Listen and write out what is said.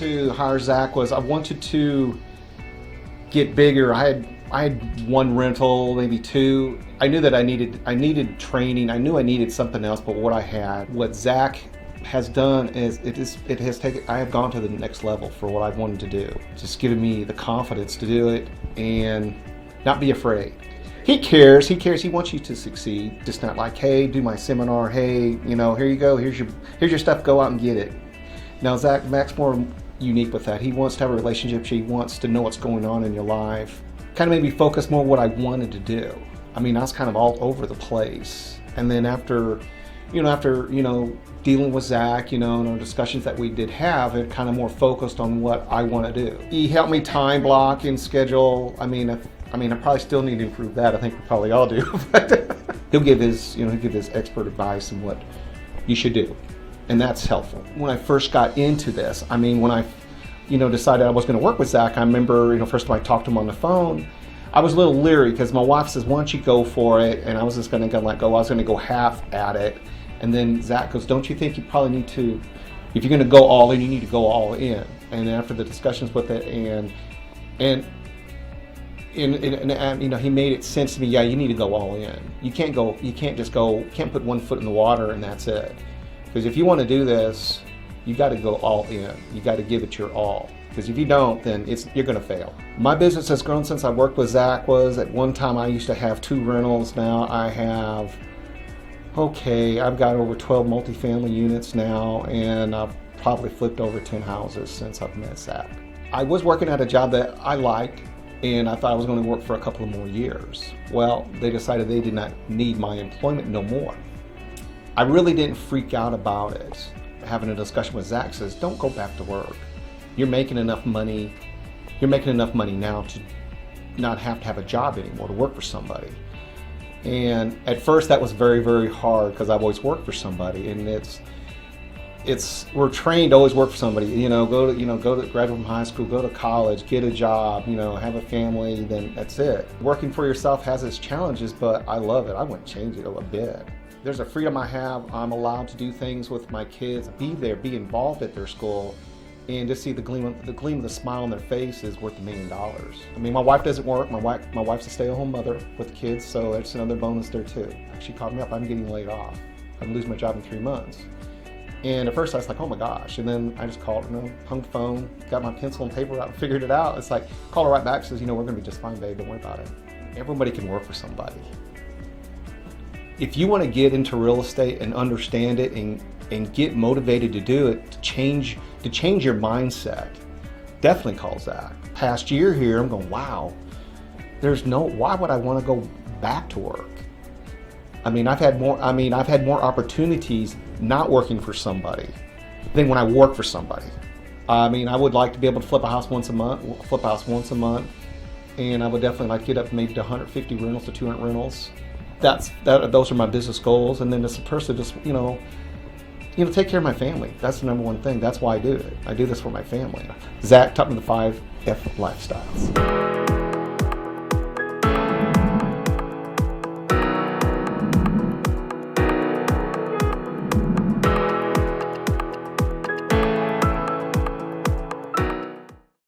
to hire Zach was I wanted to get bigger. I had one rental, maybe two. I knew that I needed training. I knew I needed something else, but what Zach has done is I have gone to the next level for what I've wanted to do. Just giving me the confidence to do it and not be afraid. He cares, he wants you to succeed. Just not like, hey, do my seminar, hey, here you go, here's your stuff, go out and get it. Now Mac's more unique with that. He wants to have a relationship, he wants to know what's going on in your life. Kind of made me focus more on what I wanted to do. I mean, I was kind of all over the place. And then after dealing with Zach, and our discussions that we did have, it kind of more focused on what I want to do. He helped me time block and schedule. I probably still need to improve that. I think we probably all do. But he'll give his expert advice on what you should do, and that's helpful. When I first got into this, when I, decided I was going to work with Zach, I remember, first time I talked to him on the phone, I was a little leery because my wife says, "Why don't you go for it?" And I was just going to let go. I was going to go half at it, and then Zach goes, "Don't you think you probably need to, if you're going to go all in, you need to go all in?" And after the discussions with it, and he made it sense to me. Yeah, you need to go all in. You can't put one foot in the water and that's it. Because if you want to do this, you got to go all in. You got to give it your all. Because if you don't, then you're going to fail. My business has grown since I worked with Zach. At one time I used to have 2 rentals. Now I've got over 12 multifamily units now, and I've probably flipped over 10 houses since I've met Zach. I was working at a job that I liked, and I thought I was going to work for a couple of more years. Well, they decided they did not need my employment no more. I really didn't freak out about it. Having a discussion with Zach says, don't go back to work. You're making enough money now to not have to have a job anymore, to work for somebody. And at first that was very, very hard because I've always worked for somebody, and we're trained to always work for somebody. Go to graduate from high school, go to college, get a job, have a family, then that's it. Working for yourself has its challenges, but I love it. I wouldn't change it a bit. There's a freedom I have. I'm allowed to do things with my kids, be there, be involved at their school, and just see the gleam of the smile on their face is worth $1 million. My wife doesn't work. My wife's a stay-at-home mother with kids, so it's another bonus there too. She called me up. I'm getting laid off. I'm losing my job in 3 months. And at first I was like, oh my gosh. And then I just called, hung the phone, got my pencil and paper out and figured it out. It's like, call her right back, says, we're gonna be just fine, babe, don't worry about it. Everybody can work for somebody. If you wanna get into real estate and understand it and get motivated to do it, to change your mindset, definitely call Zach. Past year here, I'm going, wow, why would I wanna go back to work? I've had more opportunities not working for somebody than when I work for somebody. I would like to be able to flip a house once a month, and I would definitely like to get up maybe to 150 rentals to 200 rentals. Those are my business goals. And then as a person, just take care of my family. That's the number one thing. That's why I do it. I do this for my family. Zach taught me the 5 F lifestyles.